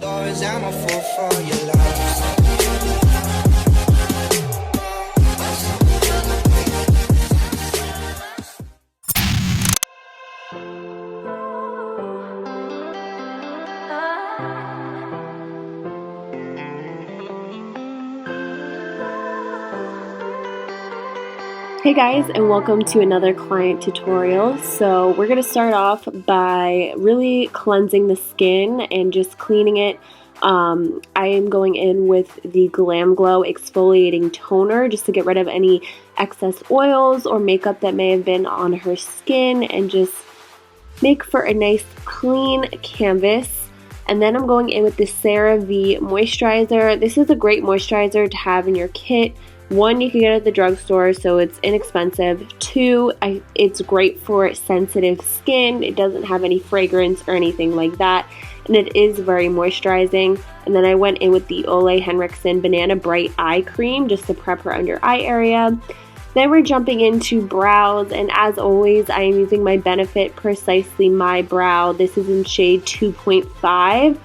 yours, I'm a fool for your love. Hey guys, and welcome to another client tutorial. So we're going to start off by really cleansing the skin and just cleaning it. I am going in with the Glam Glow exfoliating toner just to get rid of any excess oils or makeup that may have been on her skin and just make for a nice clean canvas. And then I'm going in with the CeraVe moisturizer. This is a great moisturizer to have in your kit. One, you can get it at the drugstore, so it's inexpensive. Two, it's great for sensitive skin. It doesn't have any fragrance or anything like that, and it is very moisturizing. And then I went in with the Ole Henriksen Banana Bright Eye Cream just to prep her under eye area. Then we're jumping into brows, and as always, I am using my Benefit Precisely My Brow. This is in shade 2.5.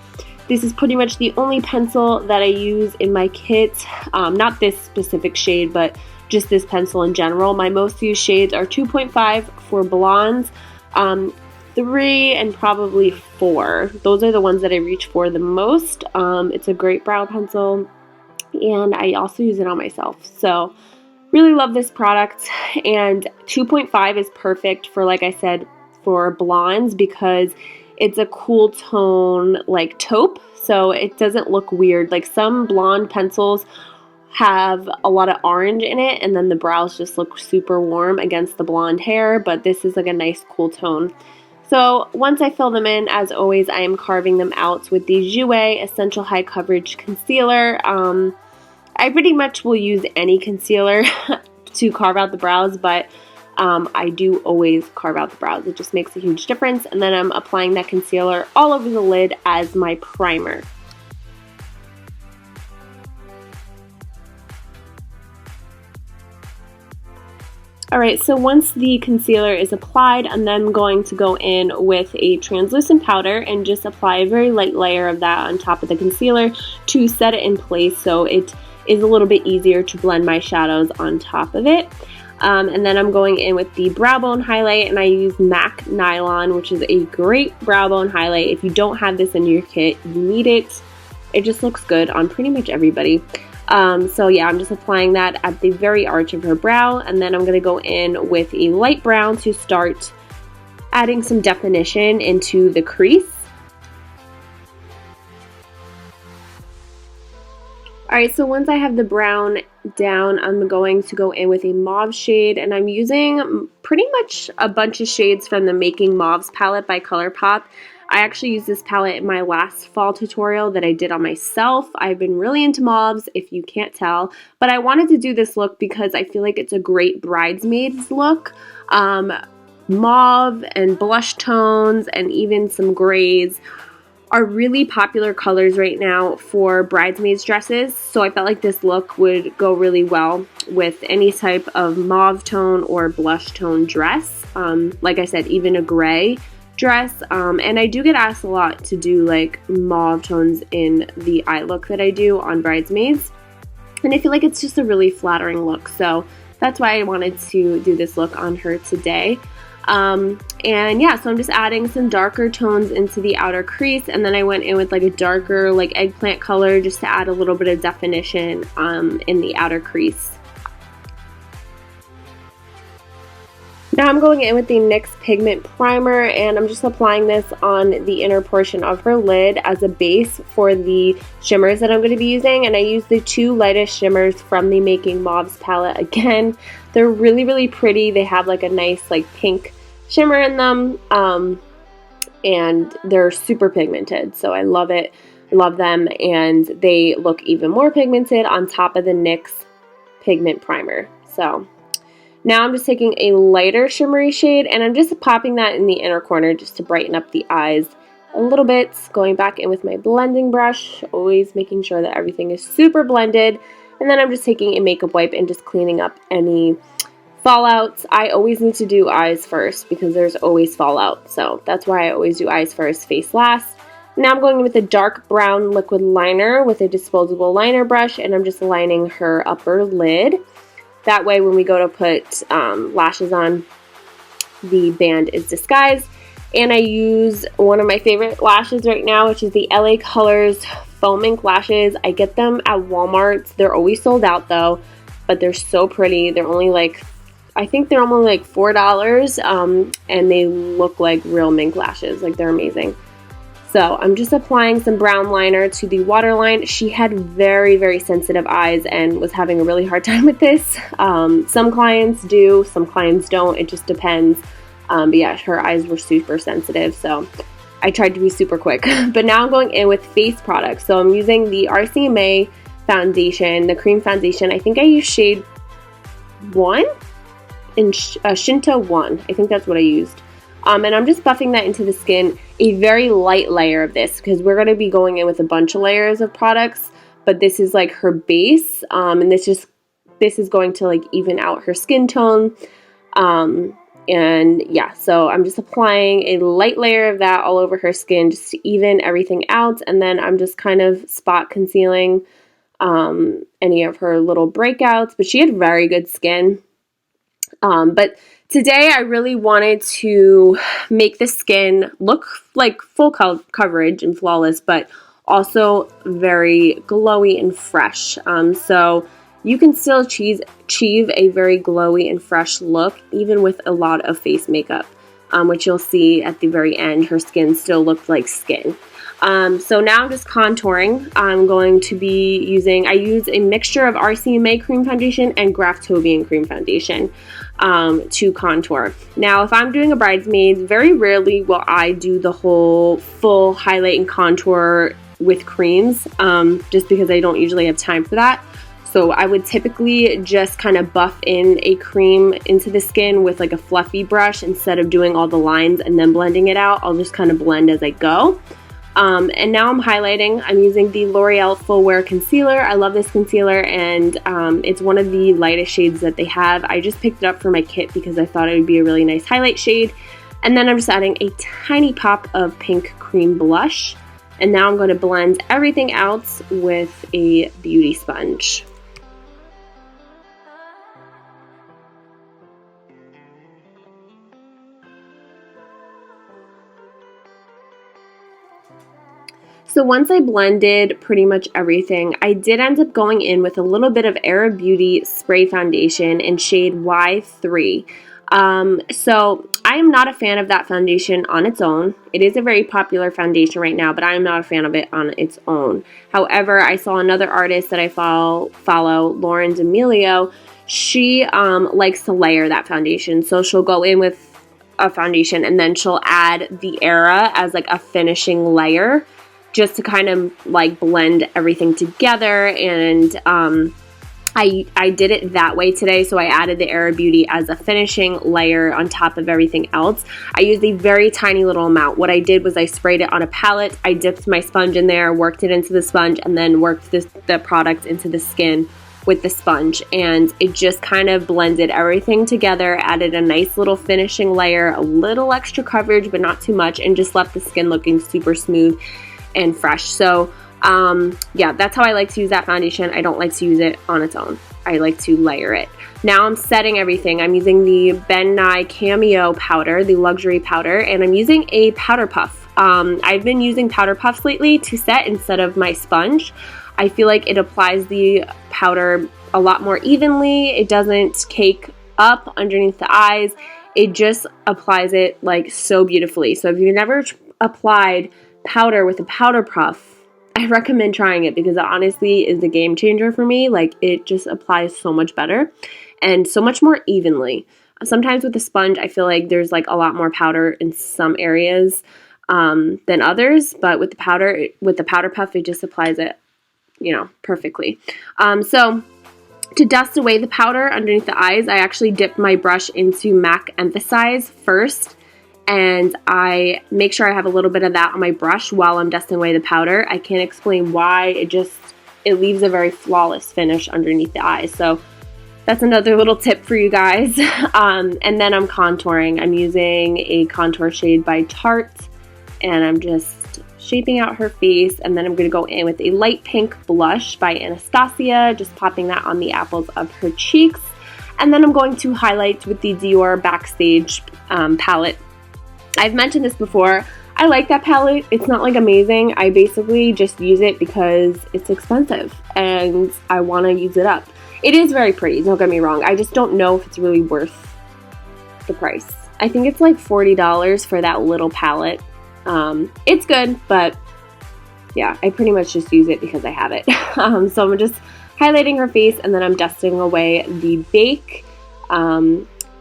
This is pretty much the only pencil that I use in my kit. Not this specific shade, but just this pencil in general. My most used shades are 2.5 for blondes, 3 and probably 4. Those are the ones that I reach for the most. It's a great brow pencil, and I also use it on myself. So really love this product, and 2.5 is perfect for, like I said, for blondes because it's a cool tone like taupe, so it doesn't look weird. Like some blonde pencils have a lot of orange in it, and then the brows just look super warm against the blonde hair, but this is like a nice cool tone. So once I fill them in, as always, I am carving them out with the Jouer Essential High Coverage Concealer. I pretty much will use any concealer to carve out the brows, but I do always carve out the brows. It just makes a huge difference. And then I'm applying that concealer all over the lid as my primer. Alright, so once the concealer is applied, I'm then going to go in with a translucent powder and just apply a very light layer of that on top of the concealer to set it in place so it is a little bit easier to blend my shadows on top of it. And then I'm going in with the brow bone highlight, and I use MAC Nylon, which is a great brow bone highlight. If you don't have this in your kit, you need it. It just looks good on pretty much everybody. So yeah, I'm just applying that at the very arch of her brow, and then I'm going to go in with a light brown to start adding some definition into the crease. Alright, so once I have the brown down, I'm going to go in with a mauve shade, and I'm using pretty much a bunch of shades from the Making Mauves palette by Colourpop. I actually used this palette in my last fall tutorial that I did on myself. I've been really into mauves, if you can't tell, but I wanted to do this look because I feel like it's a great bridesmaids look. Mauve and blush tones and even some grays are really popular colors right now for bridesmaids dresses, so I felt like this look would go really well with any type of mauve tone or blush tone dress. Like I said, even a gray dress, and I do get asked a lot to do like mauve tones in the eye look that I do on bridesmaids, and I feel like it's just a really flattering look, so that's why I wanted to do this look on her today. And yeah, so I'm just adding some darker tones into the outer crease, and then I went in with like a darker like eggplant color just to add a little bit of definition in the outer crease. Now I'm going in with the NYX Pigment Primer, and I'm just applying this on the inner portion of her lid as a base for the shimmers that I'm going to be using. And I use the two lightest shimmers from the Making Mauves palette again. They're really, really pretty. They have like a nice like pink shimmer in them, and they're super pigmented, so I love it. I love them, and they look even more pigmented on top of the NYX Pigment Primer. So now I'm just taking a lighter shimmery shade, and I'm just popping that in the inner corner just to brighten up the eyes a little bit. Going back in with my blending brush, always making sure that everything is super blended. And then I'm just taking a makeup wipe and just cleaning up any fallouts. I always need to do eyes first because there's always fallout. So that's why I always do eyes first, face last. Now I'm going in with a dark brown liquid liner with a disposable liner brush, and I'm just lining her upper lid. That way when we go to put lashes on, the band is disguised. And I use one of my favorite lashes right now, which is the LA Colors Foam Ink Lashes. I get them at Walmart. They're always sold out though, but they're so pretty. They're only like, I think they're only like $4, and they look like real mink lashes. Like, they're amazing. So I'm just applying some brown liner to the waterline. She had very, very sensitive eyes and was having a really hard time with this. Some clients do, some clients don't. It just depends. But yeah, her eyes were super sensitive, so I tried to be super quick. But now I'm going in with face products. So I'm using the RCMA foundation, the cream foundation. I think I used shade 1 in Shinto 1. I think that's what I used. And I'm just buffing that into the skin, a very light layer of this, because we're going to be going in with a bunch of layers of products, but this is like her base, and this is going to like even out her skin tone. And yeah, so I'm just applying a light layer of that all over her skin just to even everything out, and then I'm just kind of spot concealing any of her little breakouts, but she had very good skin. But today I really wanted to make the skin look like full coverage and flawless, but also very glowy and fresh. So you can still achieve a very glowy and fresh look even with a lot of face makeup, which you'll see at the very end. Her skin still looked like skin. So now I'm just contouring. I'm going to be I use a mixture of RCMA cream foundation and Graftobian cream foundation to contour. Now, if I'm doing a bridesmaid, very rarely will I do the whole full highlight and contour with creams, just because I don't usually have time for that. So I would typically just kind of buff in a cream into the skin with like a fluffy brush instead of doing all the lines and then blending it out. I'll just kind of blend as I go. And now I'm highlighting. I'm using the Loreal Fullwear Concealer. I love this concealer, and it's one of the lightest shades that they have. I just picked it up for my kit because I thought it would be a really nice highlight shade. And then I'm just adding a tiny pop of pink cream blush. And now I'm going to blend everything out with a beauty sponge. So once I blended pretty much everything, I did end up going in with a little bit of Arab Beauty Spray Foundation in shade Y3. So I am not a fan of that foundation on its own. It is a very popular foundation right now, but I am not a fan of it on its own. However, I saw another artist that I follow, Lauren D'Amelio. She likes to layer that foundation. So she'll go in with a foundation and then she'll add the Era as like a finishing layer, just to kind of like blend everything together. And I did it that way today, so I added the Arab Beauty as a finishing layer on top of everything else. I used a very tiny little amount. What I did was I sprayed it on a palette, I dipped my sponge in there, worked it into the sponge, and then worked the product into the skin with the sponge, and it just kind of blended everything together, added a nice little finishing layer, a little extra coverage but not too much, and just left the skin looking super smooth and fresh. So yeah, that's how I like to use that foundation. I don't like to use it on its own. I like to layer it. Now I'm setting everything. I'm using the Ben Nye Cameo powder, the luxury powder, and I'm using a powder puff. I've been using powder puffs lately to set instead of my sponge. I feel like it applies the powder a lot more evenly. It doesn't cake up underneath the eyes. It just applies it like so beautifully. So if you've never applied powder with a powder puff, I recommend trying it because it honestly is a game changer for me. Like, it just applies so much better and so much more evenly. Sometimes with the sponge, I feel like there's like a lot more powder in some areas than others, but with the powder puff, it just applies it, perfectly. So to dust away the powder underneath the eyes, I actually dipped my brush into MAC Emphasize first, and I make sure I have a little bit of that on my brush while I'm dusting away the powder. I can't explain why, it leaves a very flawless finish underneath the eyes. So that's another little tip for you guys. And then I'm contouring. I'm using a contour shade by Tarte, and I'm just shaping out her face, and then I'm going to go in with a light pink blush by Anastasia, just popping that on the apples of her cheeks. And then I'm going to highlight with the Dior Backstage palette. I've mentioned this before. I like that palette. It's not like amazing. I basically just use it because it's expensive and I want to use it up. It is very pretty, don't get me wrong. I just don't know if it's really worth the price. I think it's like $40 for that little palette. It's good, but yeah, I pretty much just use it because I have it. So I'm just highlighting her face, and then I'm dusting away the bake.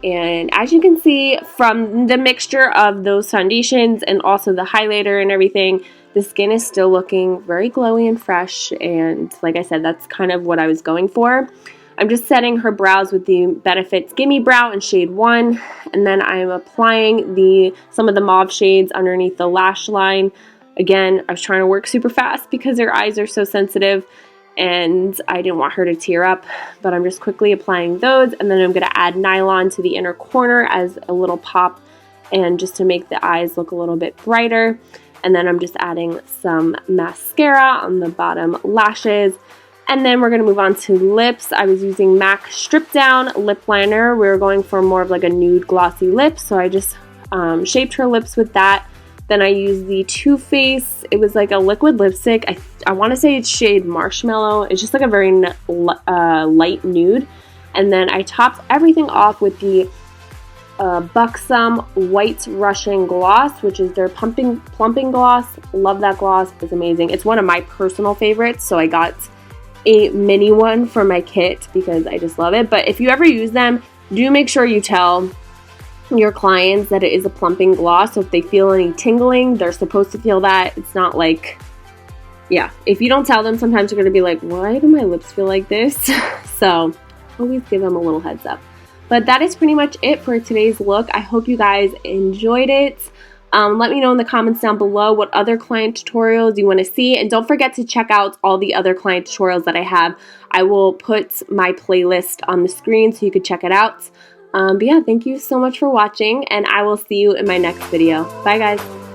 And as you can see from the mixture of those foundations and also the highlighter and everything, the skin is still looking very glowy and fresh. And like I said, that's kind of what I was going for. I'm just setting her brows with the Benefits Gimme Brow in shade 1. And then I'm applying some of the mauve shades underneath the lash line. Again, I was trying to work super fast because her eyes are so sensitive, and I didn't want her to tear up, but I'm just quickly applying those, and then I'm going to add nylon to the inner corner as a little pop, and just to make the eyes look a little bit brighter. And then I'm just adding some mascara on the bottom lashes, and then we're going to move on to lips. I was using MAC Strip Down Lip Liner. We were going for more of like a nude glossy lip, so I just shaped her lips with that. Then I used the Too Faced, it was like a liquid lipstick. I want to say it's shade Marshmallow. It's just like a very light nude. And then I topped everything off with the Buxom White Russian Gloss, which is their plumping gloss. Love that gloss. It's amazing. It's one of my personal favorites, so I got a mini one for my kit because I just love it. But if you ever use them, do make sure you tell your clients that it is a plumping gloss. So if they feel any tingling, they're supposed to feel that. It's not like, yeah, if you don't tell them, sometimes you're going to be like, why do my lips feel like this? So always give them a little heads up. But that is pretty much it for today's look. I hope you guys enjoyed it. Let me know in the comments down below what other client tutorials you want to see. And don't forget to check out all the other client tutorials that I have. I will put my playlist on the screen so you could check it out. But yeah, thank you so much for watching, and I will see you in my next video. Bye, guys.